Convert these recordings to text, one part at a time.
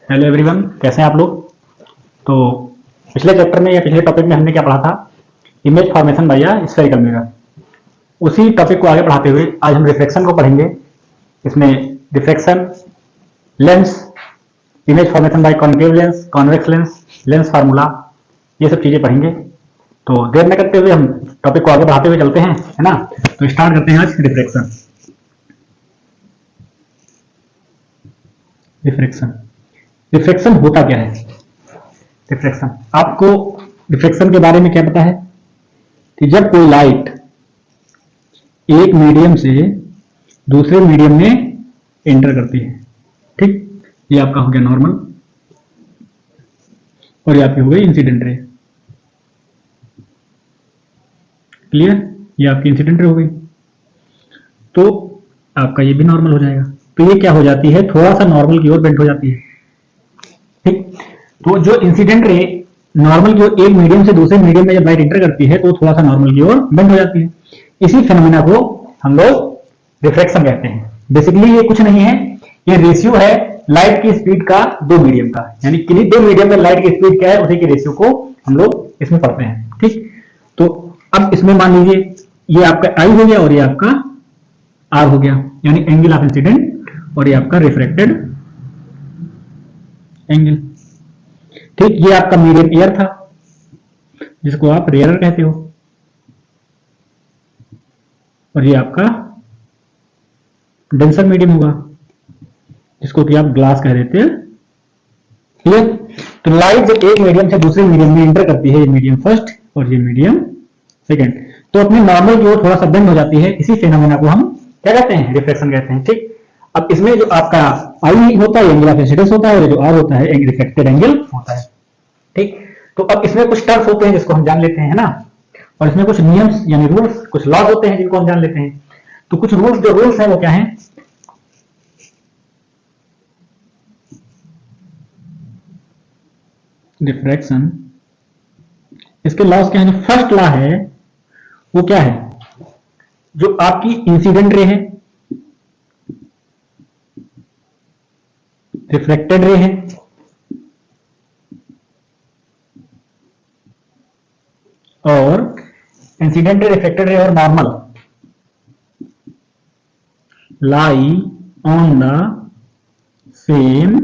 Hello everyone, कैसे हैं आप लोग। तो पिछले चैप्टर में या पिछले टॉपिक में हमने क्या पढ़ा था, image formation by spherical mirror. उसी टॉपिक को आगे बढ़ाते हुए आज हम रिफ्लेक्शन को पढ़ेंगे। इसमें reflection, lens, image formation by concave lens, convex lens, lens formula, ये सब चीजें पढ़ेंगे। तो देर न करते हुए हम टॉपिक को आगे बढ़ाते हुए चलते हैं, है ना। तो स्टार्ट करते हैं आज रिफ्लेक्शन। रिफ्लेक्शन रिफ्लेक्शन होता क्या है। रिफ्लेक्शन, आपको रिफ्लेक्शन के बारे में क्या पता है कि जब कोई लाइट एक मीडियम से दूसरे मीडियम में एंटर करती है, ठीक, ये आपका हो गया नॉर्मल और ये आपकी हो गई इंसिडेंट रे। क्लियर, ये आपकी इंसिडेंट रे हो गई, तो आपका ये भी नॉर्मल हो जाएगा। तो ये क्या हो जाती है, थोड़ा सा नॉर्मल की ओर बेंड हो जाती है, ठीक। तो जो इंसिडेंट रे नॉर्मल की ओर एक मीडियम से दूसरे मीडियम में जब लाइट एंटर करती है तो थोड़ा सा नॉर्मल की ओर बेंड हो जाती है। इसी फेनोमेना को हम लोग रिफ्लेक्शन कहते हैं। बेसिकली ये कुछ नहीं है, ये रेशियो है लाइट की स्पीड का दो मीडियम का, यानी कि दो मीडियम में लाइट की स्पीड क्या है उसी के रेशियो को हम लोग इसमें पढ़ते हैं, ठीक। तो अब इसमें मान लीजिए ये आपका आई हो गया और ये आपका आर हो गया, यानी एंगल ऑफ इंसिडेंट, और ये आपका रिफ्रेक्टेड एंगल, ठीक। ये आपका मीडियम एयर था जिसको आप रेयर कहते हो, और ये आपका डेंसर मीडियम होगा जिसको कि आप ग्लास कह देते हैं। क्लियर। तो लाइट जब एक मीडियम से दूसरे मीडियम में एंटर करती है, ये मीडियम फर्स्ट और ये मीडियम सेकंड, तो अपने नॉर्मल की ओर थोड़ा सा बेंड हो जाती है। इसी फेनोमेना को हम क्या कहते हैं, रिफ्लेक्शन कहते हैं, ठीक। अब इसमें जो आपका आई होता है एंगल ऑफ इंसिडेंस होता है, और जो आर होता है रिफ्लेक्टेड एंगल होता है, ठीक। तो अब इसमें कुछ टर्म्स होते हैं जिसको हम जान लेते हैं, है ना। और इसमें कुछ नियम्स यानी रूल्स, कुछ लॉज होते हैं जिनको हम जान लेते हैं। तो कुछ रूल्स, जो रूल्स हैं वो क्या हैं, रिफ्रैक्शन, इसके लॉज क्या है। जो फर्स्ट लॉ है वो क्या है, जो आपकी इंसिडेंट रे है, रिफ्लेक्टेड रे है, और इंसिडेंट रे, रिफ्लेक्टेड रे और normal lie on the same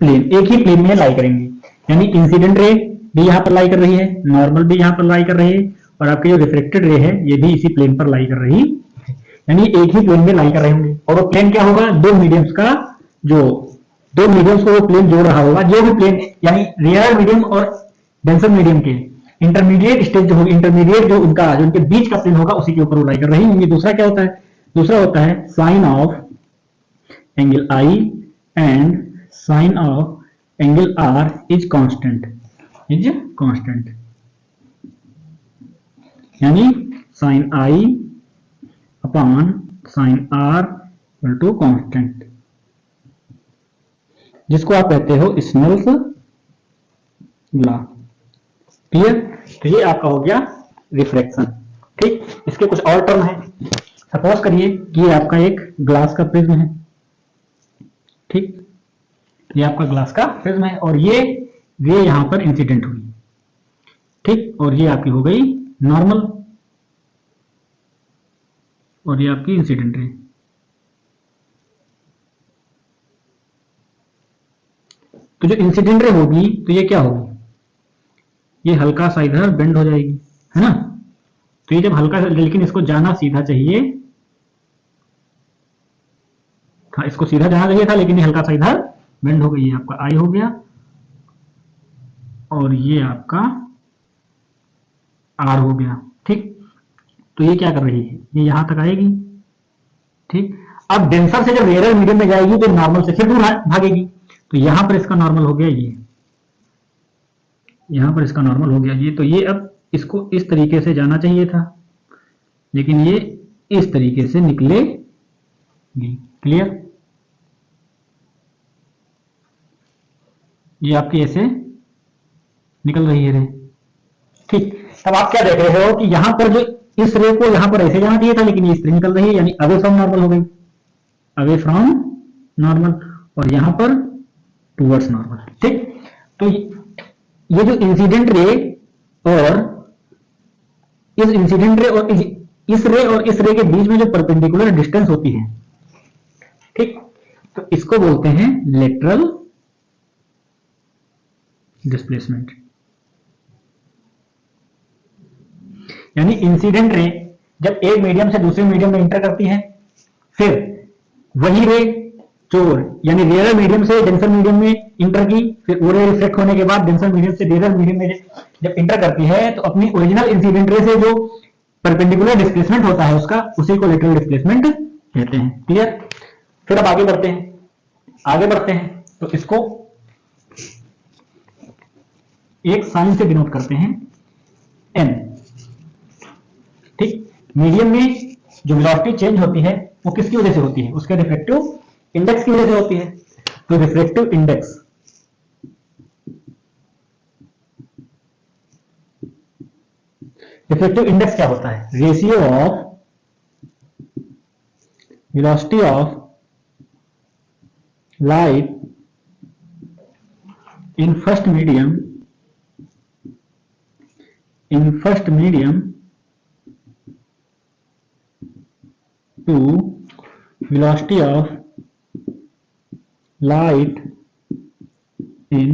plane, एक ही प्लेन में लाई करेंगे। यानी इंसिडेंट रे भी यहां पर लाई कर रही है, नॉर्मल भी यहां पर लाई कर रही है, और आपके जो रिफ्लेक्टेड रे है ये भी इसी प्लेन पर लाई कर रही है, यानी एक ही प्लेन में लाई कर रहे होंगे। और वो प्लेन क्या होगा, दो मीडियम्स का, जो दो मीडियम्स को वो प्लेन जोड़ रहा होगा, जो भी प्लेन यानी रेयर मीडियम और डेंसर मीडियम के इंटरमीडिएट स्टेज जो होगी, इंटरमीडिएट जो उनका जो उनके बीच का प्लेन होगा उसी के ऊपर वो लाई कर रही होंगी। दूसरा क्या होता है, दूसरा होता है sine of angle i and sine of angle r is constant, यानी sine i upon sine r equal to constant, जिसको आप कहते हो स्नेल्स लॉ। क्लियर। तो ये आपका हो गया रिफ्लेक्शन, ठीक। इसके कुछ और टर्म है। सपोज करिए कि ये आपका एक ग्लास का प्रिज्म है, ठीक, ये आपका ग्लास का प्रिज्म है, और ये यहां पर इंसिडेंट हुई, ठीक, और ये आपकी हो गई नॉर्मल, और ये आपकी इंसिडेंट रे। तो जो इंसिडेंट रे होगी तो ये क्या होगी, ये हल्का सा इधर बेंड हो जाएगी, है ना। तो ये जब हल्का, लेकिन इसको जाना सीधा चाहिए था, इसको सीधा जाना चाहिए था, लेकिन ये हल्का सा इधर बेंड हो गई। ये आपका आई हो गया और ये आपका आर हो गया, ठीक। तो ये क्या कर रही है, ये यहां तक आएगी, ठीक। अब डेंसर से जब रेयर मीडियम में जाएगी तो नॉर्मल से फिर दूर भागेगी, तो यहां पर इसका नॉर्मल हो गया ये, यहां पर इसका नॉर्मल हो गया ये। तो ये अब इसको इस तरीके से जाना चाहिए था, लेकिन ये इस तरीके से निकलेगी। क्लियर। ये आपकी ऐसे निकल रही है रे, ठीक। तब आप क्या देख रहे हो कि यहां पर जो इस रे को यहां पर ऐसे जाना चाहिए था, लेकिन ये इस तरह निकल रही है, यानी अवे फ्रॉम नॉर्मल हो गई, अवे फ्रॉम नॉर्मल। और यहां पर टूवर्ड्स नॉर्मल। ठीक, तो ये जो इंसिडेंट रे और इस इंसिडेंट रे और इस रे और इस रे के बीच में जो परपेंडिकुलर डिस्टेंस होती है, ठीक, तो इसको बोलते हैं लेटरल डिस्प्लेसमेंट। यानी इंसिडेंट रे जब एक मीडियम से दूसरे मीडियम में इंटर करती है, फिर वही रे जो यानी रेयर मीडियम से डेंसर मीडियम में इंटर की, फिर वो रे रिफ्लेक्ट होने के बाद डेंसर मीडियम से रेयर मीडियम में जब इंटर करती है, तो अपनी ओरिजिनल इंसिडेंट रे से जो परपेंडिकुलर डिस्प्लेसमेंट होता है उसका, उसी को लेटरल डिस्प्लेसमेंट कहते हैं। क्लियर? फिर अब आगे बढ़ते हैं, तो इसको एक साइन से डिनोट करते हैं, एन। ठीक, मीडियम में जो वेलोसिटी चेंज होती है वो किसकी वजह से होती है? उसके रिफ्रैक्टिव इंडेक्स की वजह से होती है। तो रिफ्रैक्टिव इंडेक्स क्या होता है? Ratio of velocity of light in first medium to velocity of light in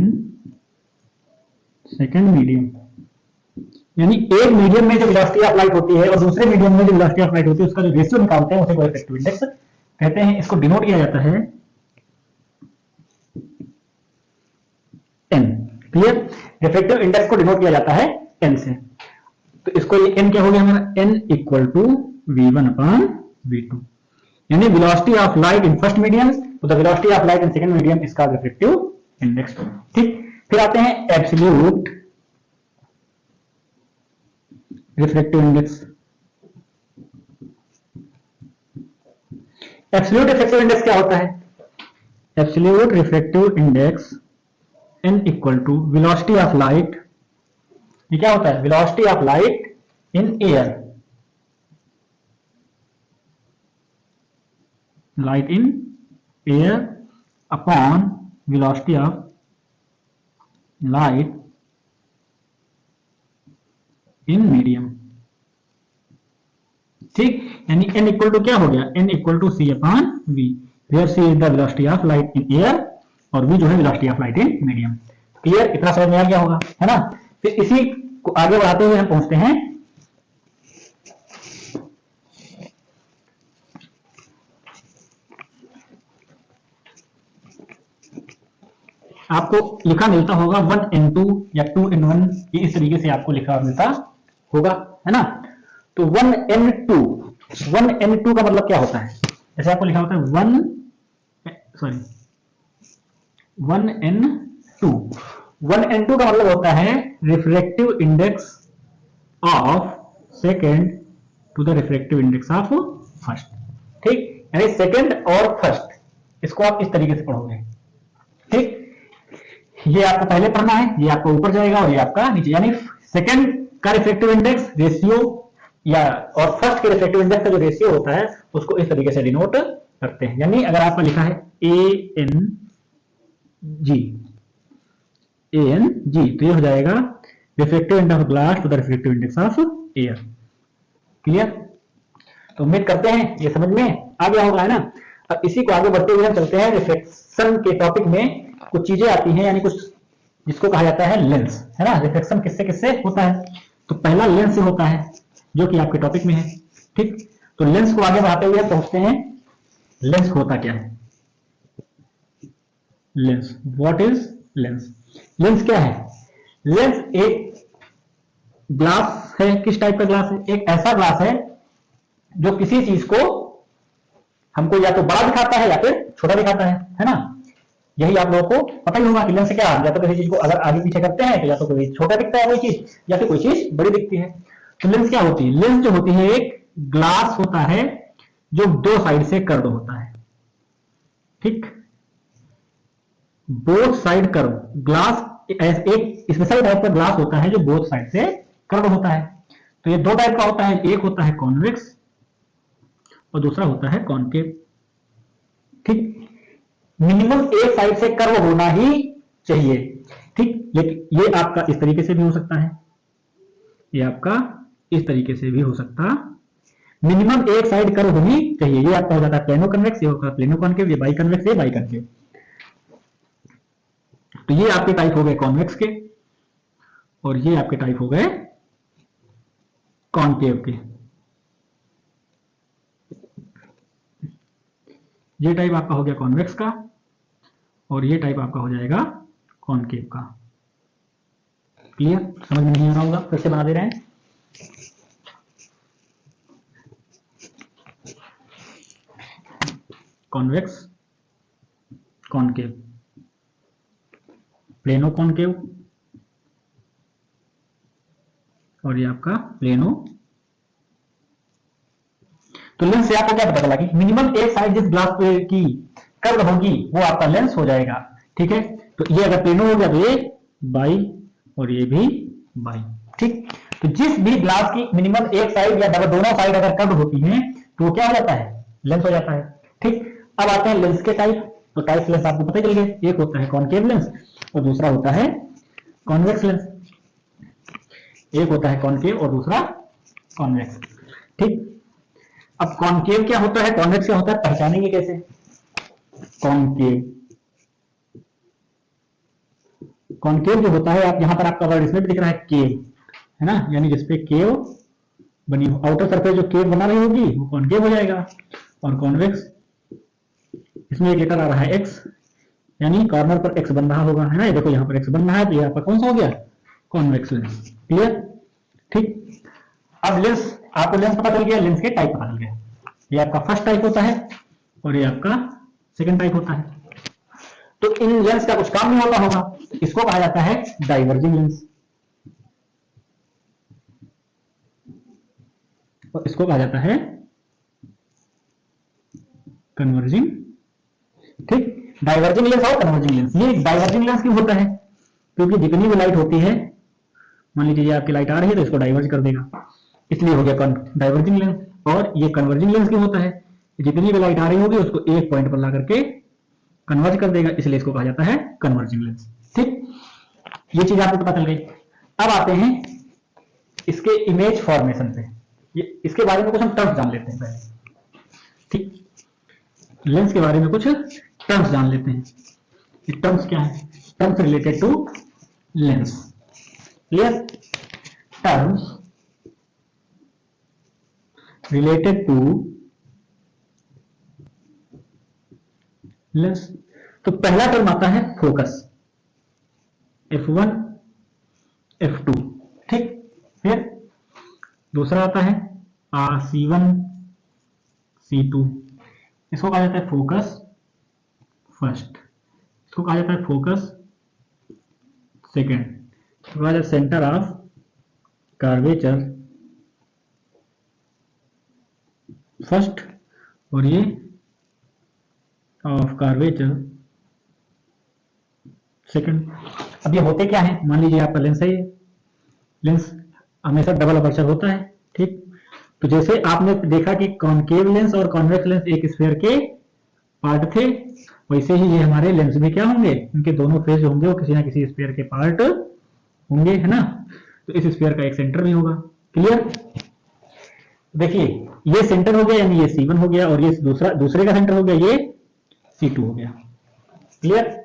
second medium। यानी एक मीडियम में जो वेलोसिटी ऑफ लाइट होती है और दूसरे मीडियम में जो वेलोसिटी ऑफ लाइट होती है, उसका जो रेशियो निकालते हैं उसे को रिफ्रैक्टिव इंडेक्स कहते हैं। इसको डिनोट किया जाता है एन। क्लियर? रिफ्रैक्टिव इंडेक्स को डिनोट किया जाता है एन से। तो इसको ये एन क्या हो गया हमारा? N equal to v1/v2। यानी velocity of light in first medium तो the velocity of light in second medium इसका रिफ्रैक्टिव इंडेक्स। ठीक, फिर आते हैं absolute refractive index. Absolute refractive index क्या होता है? Absolute refractive index n equal to velocity of light. ये क्या होता है? Velocity of light in air, light in air upon velocity of light in medium. ठीक, यानी n इक्वल टू क्या हो गया? n equal to c upon v, where c is the velocity of light in air और v जो है velocity of light in medium. Clear? इतना समझ में आ गया होगा, है ना? फिर इसी को आगे बढ़ाते हुए हम पहुंचते हैं आपको लिखा मिलता होगा 1n2 या 2n1, ये इस तरीके से आपको लिखा मिलता होगा, है ना? तो 1n2 का मतलब क्या होता है? जैसे आपको लिखा होता है 1n2 का मतलब होता है refractive index of second to the refractive index of first. ठीक, यानी सेकेंड और फर्स्ट, इसको आप इस तरीके से पढ़ोगे। ठीक, ये आपको पहले पढ़ना है, ये आपको ऊपर जाएगा और ये आपका नीचे। यानी सेकेंड का रिफ्रैक्टिव इंडेक्स रेशियो या और फर्स्ट के रिफ्रैक्टिव इंडेक्स का जो रेशियो होता है उसको इस तरीके से डिनोट करते हैं। यानी अगर आपका लिखा है ANG तो ये हो जाएगा refractive index of glass to the refractive index of air. Clear? तो उम्मीद करते हैं ये समझ में आ गया होगा, है ना? अब इसी को आगे बढ़ते हुए हम चलते हैं रिफ्लेक्शन के टॉपिक में। कुछ चीजें आती हैं, यानी कुछ जिसको कहा जाता है लेंस, है ना? रिफ्लेक्शन किससे किससे होता है? तो पहला लेंस से होता है जो कि आपके टॉपिक में है। ठीक, तो लेंस को आगे बढ़ाते हुए पहुंचते हैं लेंस होता क्या है। Lens, what is lens? Lens क्या है? लेंस एक ग्लास है। किस टाइप का ग्लास है? एक ऐसा ग्लास है जो किसी चीज को हमको या तो बड़ा दिखाता है या फिर छोटा दिखाता है ना? यही आप लोगों को पता ही होगा कि लेंस क्या है। या तो किसी चीज को अगर आगे पीछे करते हैं तो या तो कोई छोटा दिखता है कोई चीज, या फिर कोई चीज बड़ी दिखती है। तो लेंस क्या होती है? लेंस जो होती है एक ग्लास होता है जो दो साइड से कर्व होता है। ठीक, बोथ साइड कर्व ग्लास, एक स्पेशल टाइप का ग्लास होता है जो बोथ साइड से कर्व होता है। तो ये दो टाइप का होता है, एक होता है कॉन्वेक्स और दूसरा होता है कॉनकेव। ठीक, मिनिमम एक साइड से कर्व होना ही चाहिए। ठीक, लेकिन ये आपका इस तरीके से भी हो सकता है, ये आपका इस तरीके से भी हो सकता। मिनिमम एक साइड कर्व होनी चाहिए। ये आपका हो जाता है प्लेनो कन्वेक्स, ये होगा प्लेनो कॉन्केव, ये बाई कन्वेक्स, ये बाई कन्वेक्स। तो ये आपके टाइप हो गए कॉन्वेक्स के, और ये आपके टाइप हो गए कॉन्केव के। ये टाइप आपका हो गया कॉन्वेक्स का, और ये टाइप आपका हो जाएगा कॉन्केव का। क्लियर? समझ में नहीं आ रहा होगा, फिर से बना दे रहे हैं। कॉन्वेक्स, कॉन्केव, प्लेनो कॉन्केव, और ये आपका प्लेनो। तो लेंस से आपको क्या पता चला कि मिनिमम एक साइड जिस ग्लास पे की कर्व होगी वो आपका लेंस हो जाएगा। ठीक है, तो ये अगर प्लेनो हो गया तो ये बाई, और ये भी बाई। ठीक, तो जिस भी ग्लास की मिनिमम एक साइड या दोनों साइड अगर कर्व होती हैं तो वो क्या हो जाता है? लेंस हो जाता है। ठीक, अब आते हैं लेंस के टाइप। तो टाइप लेंस आपको पता चल गया, एक होता है कॉन्केव लेंस और दूसरा होता है कॉन्वेक्स लेंस। एक होता है कॉन्केव और दूसरा कॉन्वेक्स। ठीक, अब कॉन्केव क्या होता है, कॉन्वेक्स क्या होता है, पहचानेंगे कैसे? कॉन्केव, कॉन्केव जो होता है, आप यहां पर आपका वर्ड इसमें भी दिख रहा है केव, है ना, यानी जिसपे केव बनी हो, आउटर सरफेस जो केव बना रही होगी वो कॉन्केव हो जाएगा। और कॉन्वेक्स, इसमें एक लेटर आ रहा है एक्स, यानी कॉर्नर पर एक्स बन रहा होगा, है ना, ये देखो यहां पर एक्स बन रहा है, तो ये आपका कौन सा हो गया? Convex lens. क्लियर? ठीक, अब लेंस, आपको लेंस पता चल गया, लेंस के टाइप पता चल गया। ये आपका फर्स्ट टाइप होता है और ये आपका सेकंड टाइप होता है। तो इन लेंस का कुछ काम नहीं होता होगा, इसको कहा जाता है डाइवर्जिंग लेंस, और इसको कहा जाता है कन्वर्जिंग। ठीक, डाइवर्जिंग लेंस और कन्वर्जिंग लेंस। ये डाइवर्जिंग लेंस क्यों होता है? क्योंकि जितनी भी लाइट होती है, मान लीजिए आपकी लाइट आ रही है तो इसको डाइवर्ज कर देगा, इसलिए हो गया डाइवर्जिंग लेंस। और ये कन्वर्जिंग लेंस क्यों होता है? जितनी भी लाइट आ रही होगी उसको एक पॉइंट पर ला करके कन्वर्ज कर देगा, इसलिए इसको कहा जाता है कन्वर्जिंग लेंस। ठीक, ये चीज आपको पता चल गई। अब आते हैं इसके इमेज फॉर्मेशन पे, ये इसके बारे में कुछ हम टर्म्स जान लेते हैं पहले। ठीक, लेंस के बारे में कुछ टर्म्स जान लेते हैं। ये टर्म्स क्या है? Terms related to lens. Clear? Terms related to lens. तो पहला टर्म आता है फोकस, F1 F2। ठीक, फिर दूसरा आता है C1 C2, इसको कहा जाता है फोकस फर्स्ट, इसको कहा जाता है फोकस सेकेंड, इसको कहा जाता है सेंटर ऑफ कर्वेचर फर्स्ट, और ये ऑफ कर्वेचर सेकंड। अब ये होते क्या है? मान लीजिए आपका लेंस है, ये लेंस हमेशा डबल अपर्चर होता है। ठीक, तो जैसे आपने देखा कि कॉन्केव लेंस और कॉन्वेक्स लेंस एक स्फीयर के पार्ट थे, वैसे ही ये हमारे लेंस भी क्या होंगे, इनके दोनों फेस होंगे वो किसी ना किसी स्फीयर के पार्ट होंगे, है ना। तो इस स्फीयर का एक सेंटर भी होगा। क्लियर? देखिए ये सेंटर हो गया, यानी ये C1 हो गया, और ये दूसरे का सेंटर हो गया, ये C2 हो गया। क्लियर?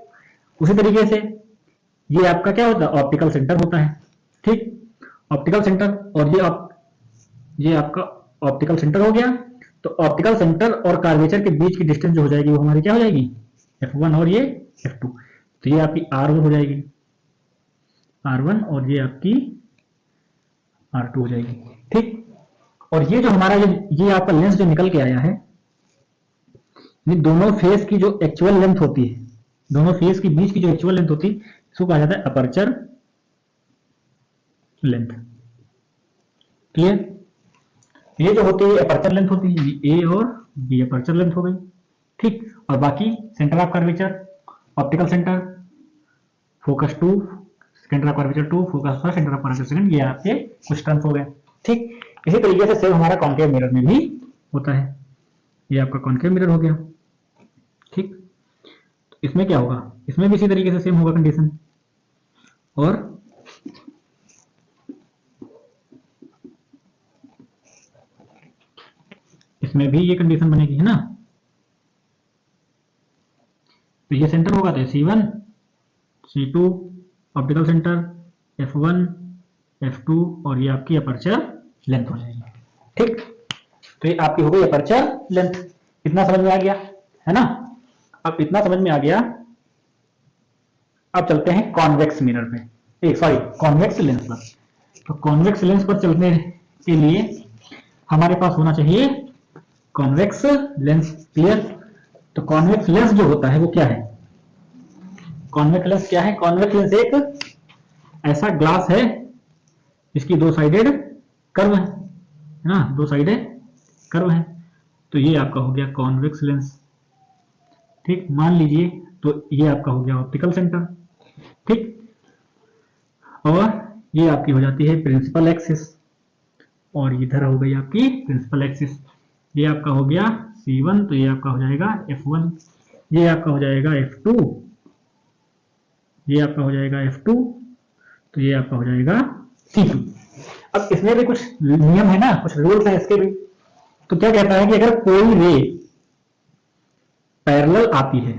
उसी तरीके से ये आपका क्या होता है? ऑप्टिकल सेंटर होता है। ठीक, ऑप्टिकल सेंटर, और ये आपका ऑप्टिकल सेंटर हो गया। तो ऑप्टिकल सेंटर और कर्वेचर के बीच की डिस्टेंस जो हो जाएगी वो हमारी क्या हो जाएगी? F1 और ये F2। तो ये आपकी R1 हो जाएगी, R1, और ये आपकी R2 हो जाएगी। ठीक, और ये जो हमारा ये आपका लेंस जो निकल के आया है, ये दोनों फेस की जो एक्चुअल लेंथ होती है, दोनों फेस के बीच की जो एक्चुअल लेंथ होती है, इसको कहा जाता है अपर्चर लेंथ। क्लियर? ये जो होती है अपर्चर लेंथ होती है, ये A और B अपर्चर लेंथ हो गई। ठीक, और बाकी centre of curvature, optical centre, focus 2, centre of curvature 2, focus first, centre of curvature second, ये आपके कुछ टर्म्स हो गए। ठीक, इसी तरीके से सेम हमारा कॉन्केव मिरर में भी होता है। ये आपका कॉन्केव मिरर हो गया। ठीक, इसमें क्या होगा, इसमें भी इसी तरीके से सेम होगा कंडीशन, और इसमें भी ये कंडीशन बनेगी, है ना। तो ये सेंटर होगा तो C1 C2 optical centre F1 F2 और ये आपकी अपर्चर लेंथ हो जाएगी। ठीक, तो ये आपकी हो गई अपर्चर लेंथ। इतना समझ में आ गया, है ना। अब इतना समझ में आ गया, अब चलते हैं कॉन्वेक्स मिरर पे, सॉरी कॉन्वेक्स लेंस पर। तो कॉन्वेक्स लेंस पर चलने के लिए हमारे पास होना चाहिए कॉन्वेक्स लेंस। क्लियर। तो कॉन्वेक्स लेंस जो होता है वो क्या है, कॉन्वेक्स लेंस क्या है, कॉन्वेक्स लेंस एक ऐसा ग्लास है जिसकी दो साइडेड कर्व है ना, दो साइडेड कर्व है। तो ये आपका हो गया कॉन्वेक्स लेंस। ठीक, मान लीजिए तो ये आपका हो गया ऑप्टिकल सेंटर। ठीक, और ये आपकी हो जाती है प्रिंसिपल एक्सिस, और इधर हो गई आपकी प्रिंसिपल एक्सिस। ये आपका हो गया C1, तो ये आपका हो जाएगा F1, ये आपका हो जाएगा F2, ये आपका हो जाएगा F2, तो ये आपका हो जाएगा C2। अब इसमें भी कुछ नियम है ना, कुछ रूल्स है इसके भी। तो क्या कहता है कि अगर कोई रे पैरेलल आती है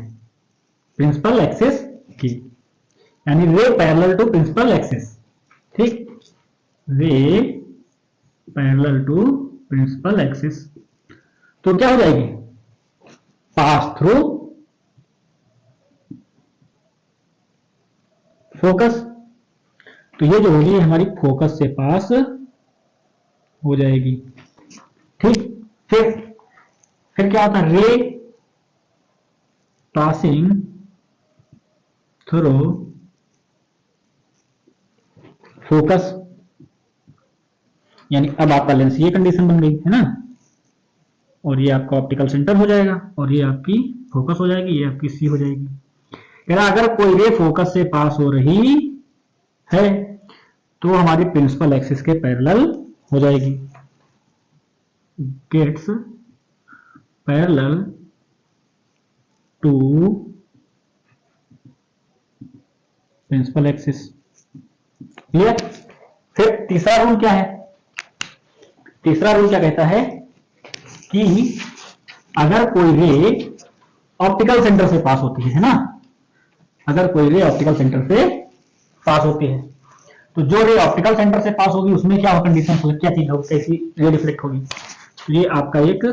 प्रिंसिपल एक्सिस की, यानी ray parallel to principal axis, ठीक, ray parallel to principal axis, तो क्या हो जाएगी, पास थ्रू फोकस। तो ये जो होगी हमारी फोकस से पास हो जाएगी। ठीक, फिर क्या होता है, रे पासिंग थ्रू फोकस, यानी अब आपका लेंस ये कंडीशन बन गई, है ना, और ये आपका ऑप्टिकल सेंटर हो जाएगा, और ये आपकी फोकस हो जाएगी, ये आपकी सी हो जाएगी। कह रहा अगर कोई रे फोकस से पास हो रही है तो हमारी प्रिंसिपल एक्सिस के पैरेलल हो जाएगी, gets parallel to principal axis. Clear. फिर तीसरा रूल क्या है, तीसरा रूल क्या कहता है कि अगर कोई रे ऑप्टिकल सेंटर से पास होती है ना, अगर कोई रे ऑप्टिकल सेंटर से पास होती है, तो जो रे ऑप्टिकल सेंटर से पास होगी उसमें क्या कंडीशन होगी, क्या चीज होगी, कैसी रे रिफ्लेक्ट होगी। तो ये आपका एक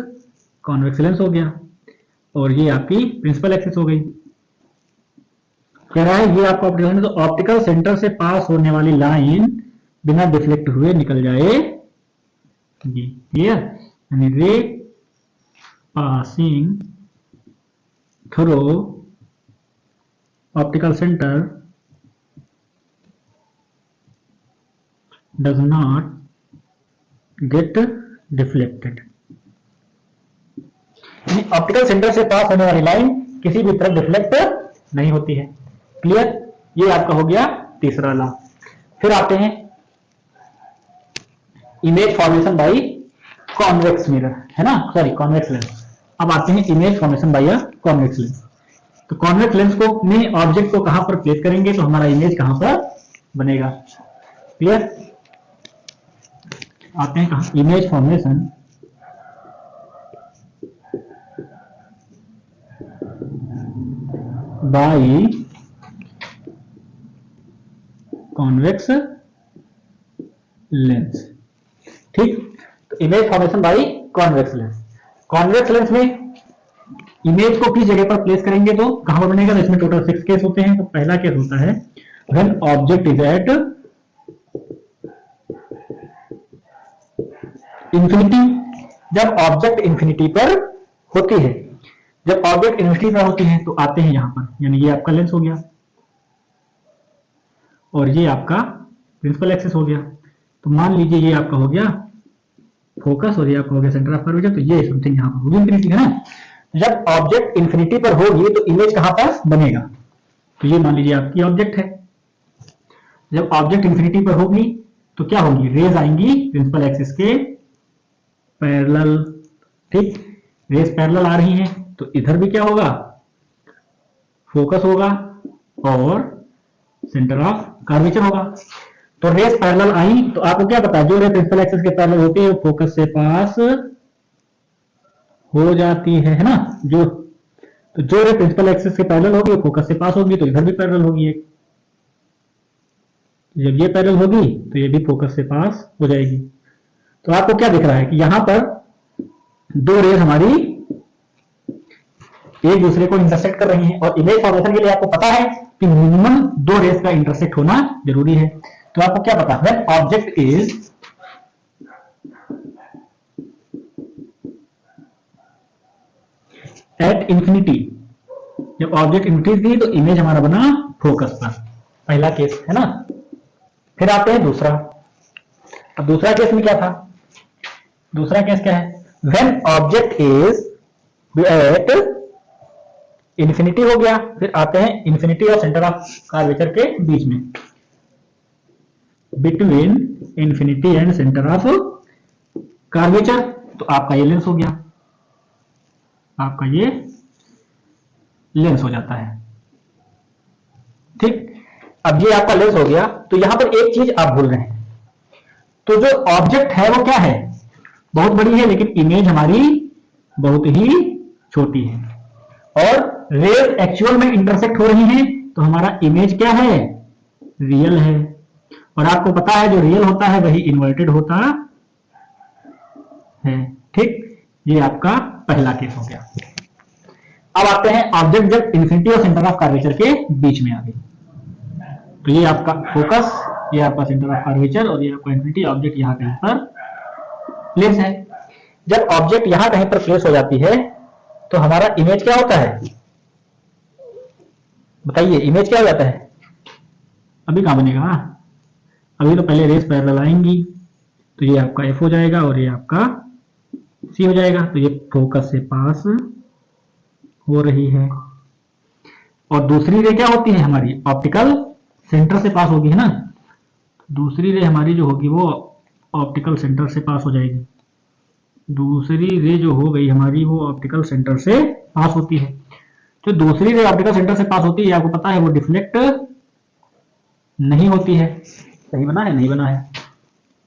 कॉन्वेक्स लेंस हो गया, और ये आपकी प्रिंसिपल एक्सिस हो गई। कह रहा है ये आपका ऑप्टिकल सेंटर, तो ऑप्टिकल सेंटर से पास होने वाली लाइन बिना डिफ्लेक्ट हुए निकल जाएगी। क्लियर, यानी रे passing through optical centre does not get deflected, यानी ऑप्टिकल सेंटर से पास होने वाली लाइन किसी भी तरफ डिफ्लेक्ट नहीं होती है। क्लियर, ये आपका हो गया तीसरा लॉ। फिर आते हैं image formation by convex mirror, है ना, सॉरी कॉन्वेक्स लेंस। अब आते हैं image formation by convex lens. तो कॉन्वेक्स लेंस को में ऑब्जेक्ट को कहां पर प्लेस करेंगे तो हमारा इमेज कहां पर बनेगा। क्लियर, आते हैं कहां, image formation by convex lens. ठीक, तो image formation by convex lens. Convex lens में इमेज को किस जगह पर प्लेस करेंगे तो कहां पर बनेगा। तो इसमें टोटल 6 केस होते हैं। तो पहला केस होता है when object is at infinity, जब ऑब्जेक्ट इंफिनिटी पर होती है। जब ऑब्जेक्ट इंफिनिटी पर होती है तो आते हैं यहां पर, यानी ये आपका लेंस हो गया और ये आपका प्रिंसिपल एक्सिस हो गया। तो मान लीजिए ये आपका हो गया फोकस और ये आपका हो गया सेंटर ऑफ कर्वेचर। तो ये समथिंग यहां पर होगी इंफिनिटी, है ना। जब ऑब्जेक्ट इंफिनिटी पर होगी तो इमेज कहां पर बनेगा। तो ये मान लीजिए आपकी ऑब्जेक्ट है। जब ऑब्जेक्ट इंफिनिटी पर होगी तो क्या होगी, रेज आएंगी प्रिंसिपल एक्सिस के पैरेलल। ठीक, रेज पैरेलल आ रही हैं तो इधर भी क्या होगा, फोकस होगा और सेंटर ऑफ कर्वेचर होगा। तो रेस पैरेलल आई तो आपको क्या पता है, जो रे प्रिंसिपल एक्सिस के पैरेलल होती है वो फोकस से पास हो जाती है ना। जो रे प्रिंसिपल एक्सिस के पैरेलल होगी वो फोकस से पास होगी, तो इधर भी पैरेलल होगी एक। जब ये पैरेलल होगी तो ये भी फोकस से पास हो जाएगी। तो आपको क्या दिख रहा है कि यहां पर दो रेस हमारी एक दूसरे को इंटरसेक्ट कर रही हैं, और इमेज फॉर्मेशन के लिए आपको पता है कि मिनिमम दो रेस का इंटरसेक्ट होना जरूरी है। तो आपको क्या पता है, ऑब्जेक्ट इज एट इंफिनिटी, जब ऑब्जेक्ट इंफिनिटी थी तो इमेज हमारा बना फोकस पर, पहला केस है ना। फिर आते हैं दूसरा। अब दूसरा केस में क्या था, दूसरा केस क्या है, when object is at infinity हो गया। फिर आते हैं इंफिनिटी और सेंटर ऑफ कर्वेचर के बीच में, between infinity and centre of curvature. तो आपका ये लेंस हो गया, आपका ये लेंस हो जाता है, ठीक। अब ये आपका लेंस हो गया। तो यहां पर एक चीज आप भूल रहे हैं, तो जो ऑब्जेक्ट है वो क्या है, बहुत बड़ी है, लेकिन इमेज हमारी बहुत ही छोटी है, और रेज एक्चुअल में इंटरसेक्ट हो रही हैं, तो हमारा इमेज क्या है, रियल है। और आपको पता है जो रियल होता है वही इन्वर्टेड होता है, ठीक। ये आपका पहला केस हो गया। अब आते हैं ऑब्जेक्ट जब इंफिनिटी और सेंटर ऑफ कर्वेचर के बीच में आ गई। तो ये आपका फोकस, ये आपका सेंटर ऑफ कर्वेचर, और ये आपका इंफिनिटी। ऑब्जेक्ट यहां कहीं पर प्लेस है। जब ऑब्जेक्ट यहां कहीं पर प्लेस हो जाती है तो हमारा इमेज क्या होता है, बताइए इमेज क्या हो जाता है। अभी कहां बनेगा, अभी तो पहले रेस पैरेलल आएंगी, तो ये आपका एफ हो जाएगा और ये आपका सी हो जाएगा। तो ये फोकस से पास हो रही है, और दूसरी रे क्या होती है हमारी, ऑप्टिकल सेंटर से पास होगी, है ना। दूसरी रे हमारी जो होगी वो ऑप्टिकल सेंटर से पास हो जाएगी। दूसरी रे जो हो गई हमारी वो ऑप्टिकल सेंटर से पास होती है। जो दूसरी रे ऑप्टिकल सेंटर से पास होती है, आपको पता है वो डिफ्लेक्ट नहीं होती है। सही बना है, नहीं बना है,